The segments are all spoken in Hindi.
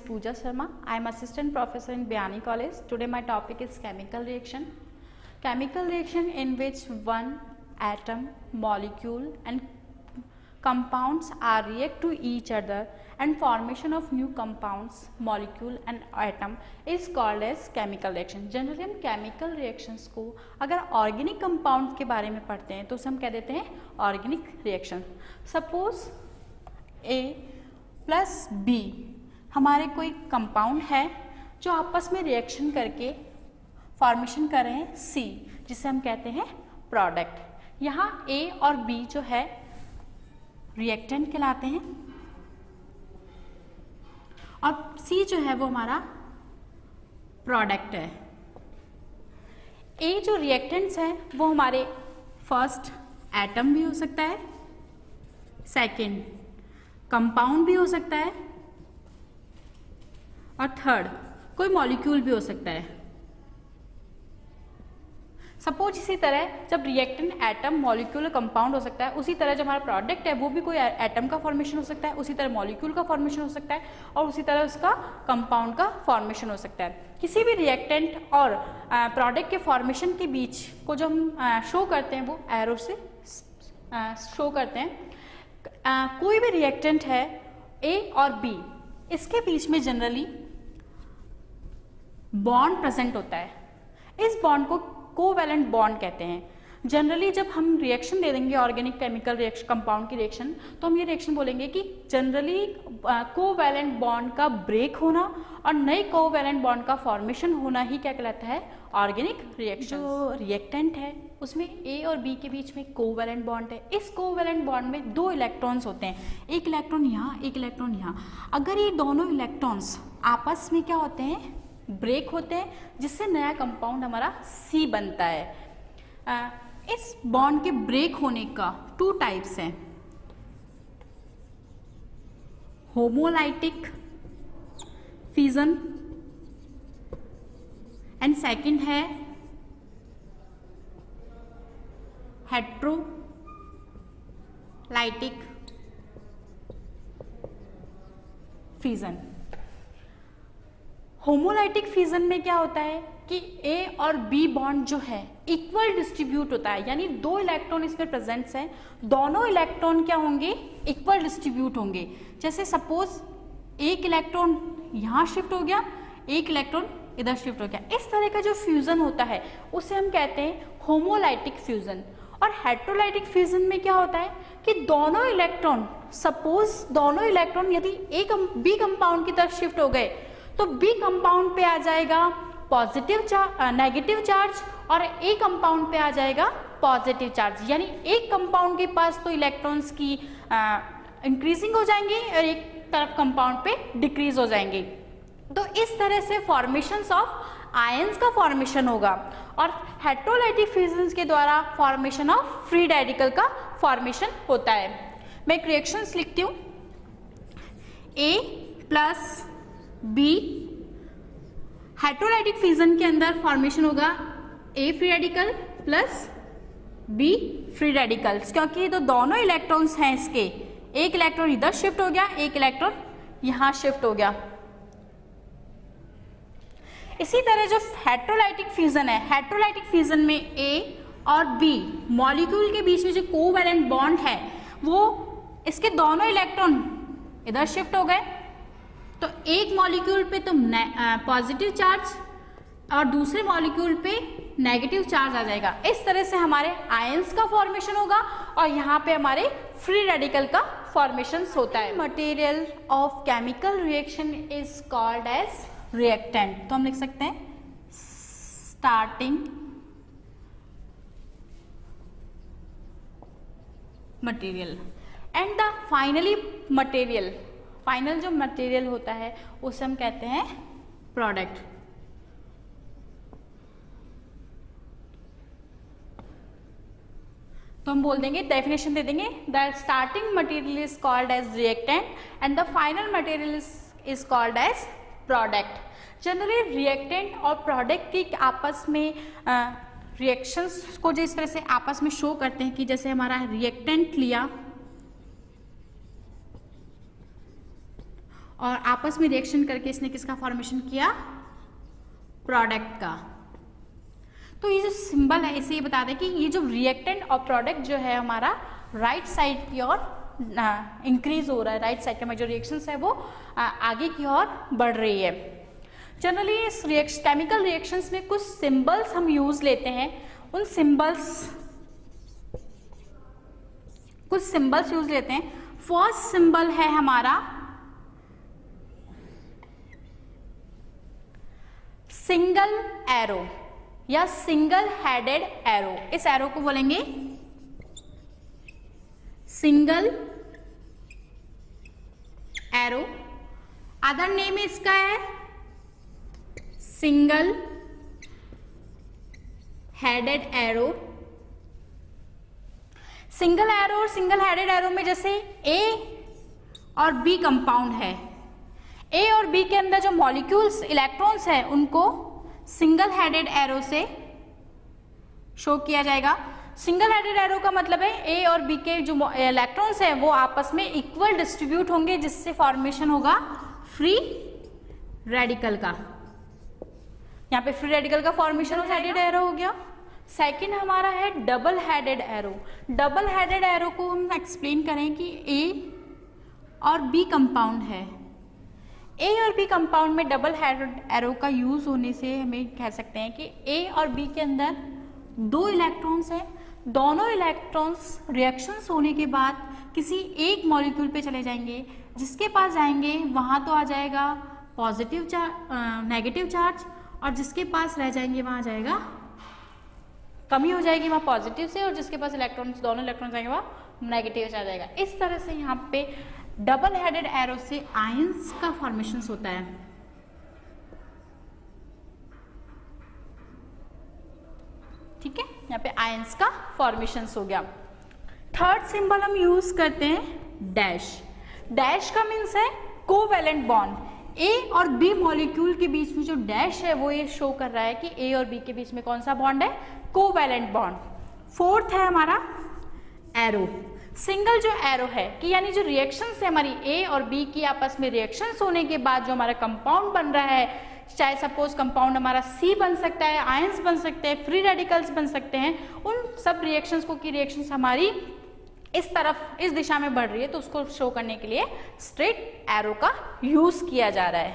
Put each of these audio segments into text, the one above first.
Pooja Sharma. I am assistant professor in Bayani College. Today my topic is chemical reaction. Chemical reaction in which one atom, molecule and compounds are react to each other and formation of new compounds, molecule and atom is called as chemical reaction. Generally हम chemical reactions को अगर organic compound के बारे में पढ़ते हैं तो उसे हम कह देते हैं organic reaction. Suppose A plus B हमारे कोई कंपाउंड है जो आपस में रिएक्शन करके फॉर्मेशन कर रहे हैं C, जिसे हम कहते हैं प्रोडक्ट. यहाँ A और B जो है रिएक्टेंट कहलाते हैं और C जो है वो हमारा प्रोडक्ट है. A जो रिएक्टेंट्स हैं वो हमारे फर्स्ट एटम भी हो सकता है, सेकंड कंपाउंड भी हो सकता है और थर्ड कोई मॉलिक्यूल भी हो सकता है. सपोज इसी तरह जब रिएक्टेंट एटम, मॉलिक्यूल, कंपाउंड हो सकता है, उसी तरह जो हमारा प्रोडक्ट है वो भी कोई एटम का फॉर्मेशन हो सकता है, उसी तरह मॉलिक्यूल का फॉर्मेशन हो सकता है और उसी तरह उसका कंपाउंड का फॉर्मेशन हो सकता है. किसी भी रिएक्टेंट और प्रोडक्ट के फॉर्मेशन के बीच को जो हम शो करते हैं वो एरो से शो करते हैं. कोई भी रिएक्टेंट है A और B, इसके बीच में जनरली बॉन्ड प्रेजेंट होता है. इस बॉन्ड को कोवैलेंट बॉन्ड कहते हैं. जनरली जब हम रिएक्शन दे देंगे ऑर्गेनिक केमिकल रिएक्शन, कंपाउंड की रिएक्शन, तो हम ये रिएक्शन बोलेंगे कि जनरली कोवैलेंट बॉन्ड का ब्रेक होना और नए कोवैलेंट बॉन्ड का फॉर्मेशन होना ही क्या कहलाता है, ऑर्गेनिक रिएक्शन. जो रिएक्टेंट है उसमें A और B के बीच में कोवैलेंट बॉन्ड है. इस कोवैलेंट बॉन्ड में दो इलेक्ट्रॉन्स होते हैं, एक इलेक्ट्रॉन यहाँ, एक इलेक्ट्रॉन यहाँ. अगर ये दोनों इलेक्ट्रॉन्स आपस में क्या होते हैं, ब्रेक होते हैं, जिससे नया कंपाउंड हमारा C बनता है. इस बॉन्ड के ब्रेक होने का टू टाइप्स हैं, होमोलाइटिक फिजन एंड सेकंड है हेट्रोलाइटिक फिजन. होमोलाइटिक फिजन में क्या होता है कि A और B बॉन्ड जो है इक्वल डिस्ट्रीब्यूट होता है, यानी दो इलेक्ट्रॉन इसमें प्रेजेंट्स हैं, दोनों इलेक्ट्रॉन क्या होंगे, इक्वल डिस्ट्रीब्यूट होंगे. जैसे सपोज एक इलेक्ट्रॉन यहाँ शिफ्ट हो गया, एक इलेक्ट्रॉन इधर शिफ्ट हो गया. इस तरह का जो फ्यूजन होता है उसे हम कहते हैं होमोलाइटिक फ्यूजन. और हेट्रोलाइटिक फ्यूजन में क्या होता है कि दोनों इलेक्ट्रॉन, सपोज दोनों इलेक्ट्रॉन यदि एक B कंपाउंड की तरफ शिफ्ट हो गए तो B कंपाउंड पे आ जाएगा पॉजिटिव चार्ज, नेगेटिव चार्ज, और A कंपाउंड पे आ जाएगा पॉजिटिव चार्ज. यानी एक कंपाउंड के पास तो इलेक्ट्रॉन्स की इंक्रीजिंग हो जाएंगे और एक तरफ कंपाउंड पे डिक्रीज हो जाएंगे. तो इस तरह से फॉर्मेशंस ऑफ आयंस का फॉर्मेशन होगा और हेट्रोलाइटिक फ्यूजन्स के द्वारा फॉर्मेशन ऑफ फ्री रेडिकल का फॉर्मेशन होता है. मैं एक रिएक्शंस लिखती हूँ. A plus B, heterolytic fusion के अंदर फॉर्मेशन होगा A free radical plus B free radicals, क्योंकि तो दोनों इलेक्ट्रॉन्स हैं इसके, एक इलेक्ट्रॉन इधर शिफ्ट हो गया, एक इलेक्ट्रॉन यहां शिफ्ट हो गया. इसी तरह जो हेट्रोलाइटिक फ्यूजन है, हेट्रोलाइटिक फ्यूजन में A और B मॉलिक्यूल के बीच में जो कोवैलेंट बॉन्ड है वो, इसके दोनों इलेक्ट्रॉन इधर शिफ्ट हो गए तो एक मॉलिक्यूल पे तो पॉजिटिव चार्ज और दूसरे मॉलिक्यूल पे नेगेटिव चार्ज आ जाएगा. इस तरह से हमारे आयंस का फॉर्मेशन होगा और यहाँ पे हमारे फ्री रेडिकल का फॉर्मेशन होता है. Material of chemical reaction is called as reactant. तो हम लिख सकते हैं starting material and the finally material. Final जो मटेरियल होता है उसे हम कहते हैं प्रोडक्ट. तो हम बोल देंगे, डेफिनेशन दे देंगे, the starting material is called as reactant and the final material is called as product. Generally reactant और प्रोडक्ट की आपस में रिएक्शंस को जिस तरह से आपस में शो करते हैं कि जैसे हमारा रिएक्टेंट लिया और आपस में रिएक्शन करके इसने किसका फॉर्मेशन किया, प्रोडक्ट का। तो ये जो सिंबल है इसे ये बता दें कि ये जो रिएक्टेंट और प्रोडक्ट जो है हमारा राइट साइड की ओर इंक्रीज हो रहा है, राइट साइड का जो रिएक्शंस है वो आगे की ओर बढ़ रही है। जनरली इस केमिकल रिएक्शंस में कुछ सिंबल्स हम यूज लेते हैं, उन सिंबल्स कुछ सिंबल्स यूज लेते हैं। फर्स्ट सिंबल है हमारा सिंगल एरो या सिंगल हेडेड एरो। इस एरो को बोलेंगे सिंगल एरो। अदर नेम इसका है single headed arrow. Single arrow और सिंगल हेडेड एरो में जैसे ए और बी कंपाउंड है, ए और बी के अंदर जो मॉलिक्यूल्स इलेक्ट्रॉन्स है उनको सिंगल हेडेड एरो से शो किया जाएगा। सिंगल हेडेड एरो का मतलब है ए और बी के जो इलेक्ट्रॉन्स है वो आपस में इक्वल डिस्ट्रीब्यूट होंगे, जिससे फॉर्मेशन होगा फ्री रेडिकल का। यहाँ पे फ्री रेडिकल का फॉर्मेशन ऑफ हेडेड एरो हो गया। सेकंड हमारा है double headed arrow. Double headed arrow को हम एक्सप्लेन करें कि ए और बी कंपाउंड है, ए और बी कंपाउंड में डबल हेडेड एरो का यूज होने से हमें कह सकते हैं कि ए और बी के अंदर दो इलेक्ट्रॉन्स हैं, दोनों इलेक्ट्रॉन्स रिएक्शंस होने के बाद किसी एक मॉलिक्यूल पे चले जाएंगे, जिसके पास जाएंगे वहां तो आ जाएगा पॉजिटिव चार्ज, नेगेटिव चार्ज, और जिसके पास रह जाएंगे वहां आ जाएगा कमी हो जाएगी वहां पॉजिटिव से, और जिसके पास इलेक्ट्रॉन्स दोनों इलेक्ट्रॉन्स जाएंगे वहां नेगेटिव चार्ज आएगा। इस तरह से यहाँ पे डबल हेडेड एरो से आयंस का फॉर्मेशन होता है। ठीक है, यहाँ पे आयंस का फॉर्मेशन हो गया। थर्ड सिंबल हम यूज करते हैं डैश। डैश का मीन्स है कोवैलेंट बॉन्ड। ए और बी मॉलिक्यूल के बीच में जो डैश है वो ये शो कर रहा है कि ए और बी के बीच में कौन सा बॉन्ड है, कोवैलेंट बॉन्ड। फोर्थ है हमारा एरो। सिंगल जो एरो है कि यानी जो रिएक्शंस है हमारी ए और बी की आपस में रिएक्शंस होने के बाद जो हमारा कंपाउंड बन रहा है, चाहे सपोज कंपाउंड हमारा सी बन सकता है, आयंस बन सकते हैं, फ्री रेडिकल्स बन सकते हैं, उन सब रिएक्शंस को की रिएक्शंस हमारी इस तरफ इस दिशा में बढ़ रही है तो उसको शो करने के लिए स्ट्रेट एरो का यूज किया जा रहा है।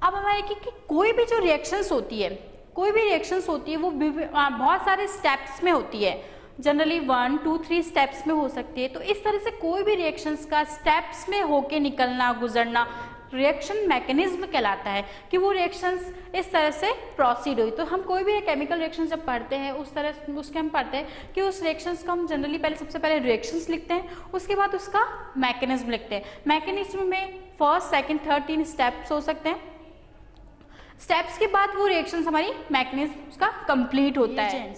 अब हमारे की कोई भी जो रिएक्शंस होती है, कोई भी रिएक्शंस होती है वो बहुत सारे स्टेप्स में होती है। जनरली 1, 2, 3 स्टेप्स में हो सकती है। तो इस तरह से कोई भी रिएक्शंस का स्टेप्स में होके निकलना, गुजरना रिएक्शन मैकेनिज्म कहलाता है कि वो रिएक्शंस इस तरह से प्रोसीड हुई। तो हम कोई भी केमिकल रिएक्शन जब पढ़ते हैं उस तरह उसके हम पढ़ते हैं कि उस रिएक्शंस को हम जनरली सबसे पहले रिएक्शंस लिखते हैं, उसके बाद उसका मैकेनिज्म लिखते हैं। मैकेनिज्म में फर्स्ट, सेकंड, थर्ड 3 स्टेप्स हो सकते हैं। स्टेप्स के बाद वो रिएक्शंस हमारी मैकेनिज्म का कंप्लीट होता है।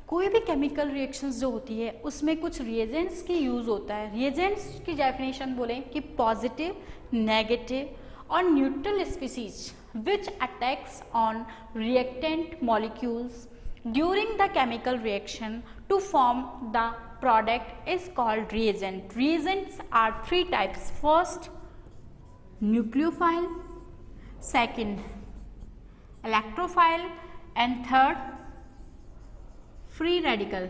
कोई भी केमिकल रिएक्शंस जो होती है उसमें कुछ रिएजेंट्स की यूज होता है। रिएजेंट्स की डेफिनेशन बोलें कि पॉजिटिव, नेगेटिव और neutral species which attacks on reactant molecules during the chemical reaction to form the product is called reagent. Reagents are 3 types. First, nucleophile, second, electrophile, and third, free radical.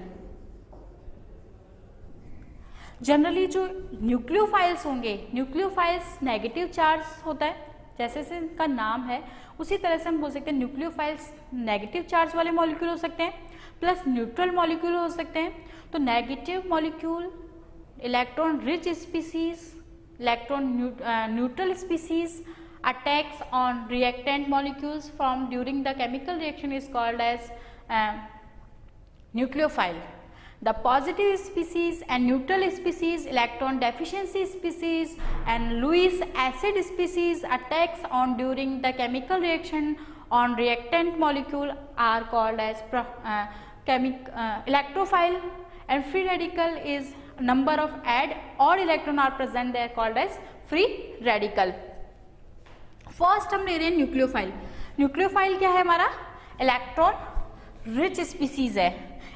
Generally जो न्यूक्लियोफाइल्स होंगे, न्यूक्लियोफाइल्स नेगेटिव चार्ज होता है, जैसे से इनका नाम है उसी तरह से हम बोल सकते हैं न्यूक्लियोफाइल्स नेगेटिव चार्ज वाले मॉलिक्यूल हो सकते हैं, प्लस न्यूट्रल मॉलिक्यूल हो सकते हैं। तो negative molecule electron rich species, electron neutral species attacks on reactant molecules formed during the chemical reaction is called as nucleophile. The positive species and neutral species, electron deficiency species and Lewis acid species attacks on during the chemical reaction on reactant molecule are called as electrophile, and free radical is number of add or electron are present, they are called as free radical. First हम ले रहे हैं न्यूक्लियोफाइल। न्यूक्लियोफाइल क्या है हमारा, इलेक्ट्रॉन रिच स्पीसीज है।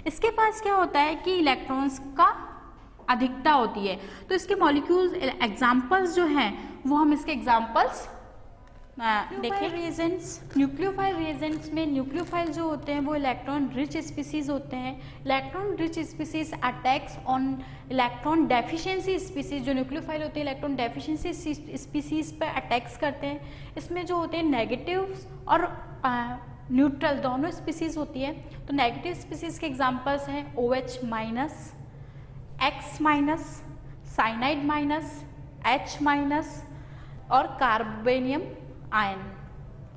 इसके पास क्या होता है कि इलेक्ट्रॉन्स का अधिकता होती है। तो इसके मॉलिक्यूल्स एग्जाम्पल्स जो हैं वो हम इसके एग्जाम्पल्स देखें। रिएजेंट्स, न्यूक्लियोफाइल रिएजेंट्स में न्यूक्लियोफाइल जो होते हैं वो इलेक्ट्रॉन रिच स्पीसीज होते हैं। Electron rich species attacks on electron deficiency species, जो न्यूक्लियोफाइल होते हैं इलेक्ट्रॉन डेफिशिएंसी स्पीसीज पर अटैक्स करते हैं। इसमें जो होते हैं नेगेटिव और न्यूट्रल दोनों स्पीसीज होती है। तो नेगेटिव स्पीसीज के एग्जांपल्स हैं OH minus, X minus, cyanide minus, H minus और कार्बोनियम आयन।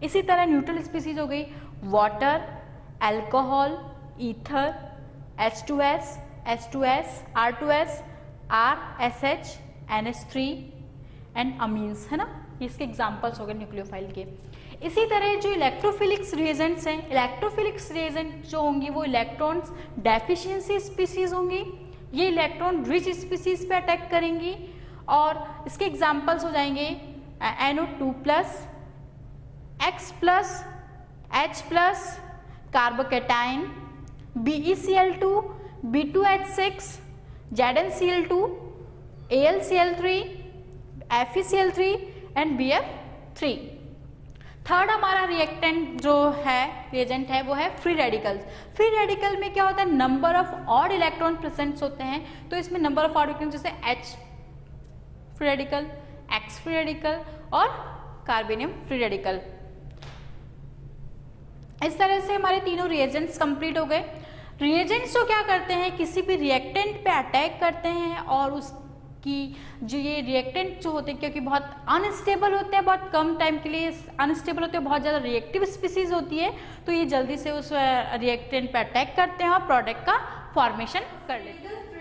इसी तरह न्यूट्रल स्पीसीज हो गई water, alcohol, ether, H2S, H2S, R2S, RSH, NH3 and amines, है ना। इसके एग्जांपल्स हो गए न्यूक्लियोफाइल के। इसी तरह जो इलेक्ट्रोफिलिक्स रिएजेंट्स हैं, इलेक्ट्रोफिलिक्स रिएजेंट जो होंगी वो इलेक्ट्रॉन्स डेफिशिएंसी स्पीसीज होंगी, ये इलेक्ट्रॉन रिच स्पीसीज पे अटैक करेंगी। और इसके एग्जांपल्स हो जाएंगे NO2+, X+, H+, carbocation, BeCl2, B2H6, ZnCl2, AlCl3, FeCl3 and BF3। Third हमारा रिएक्टेंट जो है रिएजेंट है वो है फ्री रेडिकल्स। फ्री रेडिकल में क्या होता है, number of odd electron presents होते हैं। तो इसमें नंबर ऑफ ऑड इलेक्ट्रॉन जैसे H free radical, X free radical और कार्बोनियम फ्री रेडिकल। इस तरह से हमारे तीनों रिएजेंट्स कंप्लीट हो गए। रिएजेंट्स जो क्या करते हैं, किसी भी रिएक्टेंट पे अटैक करते हैं और उसकी जो ये रिएक्टेंट जो होते हैं क्योंकि बहुत अनस्टेबल होते हैं, बहुत कम टाइम के लिए अनस्टेबल होते हैं, बहुत ज़्यादा रिएक्टिव स्पीसीज होती है, तो ये जल्दी से उस रिएक्टेंट पे अटैक करते हैं और प्रोडक्ट का फॉर्मेशन कर लेते हैं।